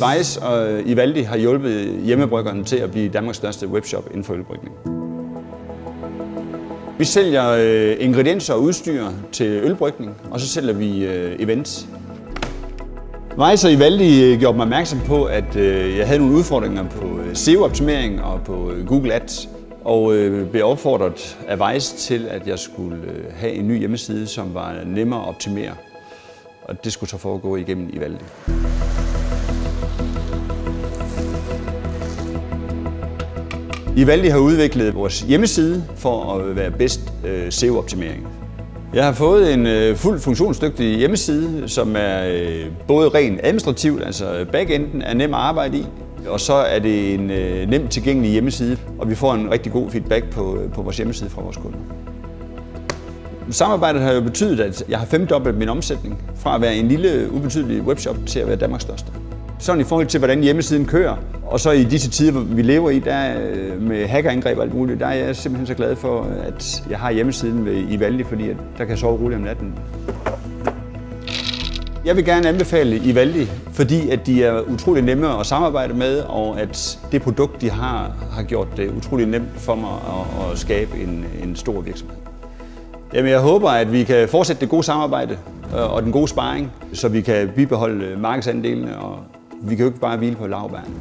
Weiss og Ivaldi har hjulpet hjemmebryggerne til at blive Danmarks største webshop inden for ølbrygning. Vi sælger ingredienser og udstyr til ølbrygning, og så sælger vi events. Weiss og Ivaldi gjorde mig opmærksom på, at jeg havde nogle udfordringer på SEO-optimering og på Google Ads, og blev opfordret af Weiss til, at jeg skulle have en ny hjemmeside, som var nemmere at optimere. Og det skulle så foregå igennem Ivaldi. Ivaldi har udviklet vores hjemmeside for at være bedst SEO-optimering. Jeg har fået en fuldt funktionsdygtig hjemmeside, som er både rent administrativt, altså backenden er nem at arbejde i, og så er det en nemt tilgængelig hjemmeside, og vi får en rigtig god feedback på vores hjemmeside fra vores kunder. Samarbejdet har jo betydet, at jeg har femdoblet min omsætning fra at være en lille, ubetydelig webshop til at være Danmarks største. Sådan i forhold til, hvordan hjemmesiden kører, og så i disse tider, vi lever i, der med hackerangreb og alt muligt, der er jeg simpelthen så glad for, at jeg har hjemmesiden ved Ivaldi, fordi der kan jeg sove roligt om natten. Jeg vil gerne anbefale Ivaldi, fordi at de er utrolig nemme at samarbejde med, og at det produkt, de har gjort det utrolig nemt for mig at skabe en stor virksomhed. Jamen, jeg håber, at vi kan fortsætte det gode samarbejde og den gode sparring, så vi kan bibeholde markedsandelene, og vi kan jo ikke bare hvile på laurbærrene.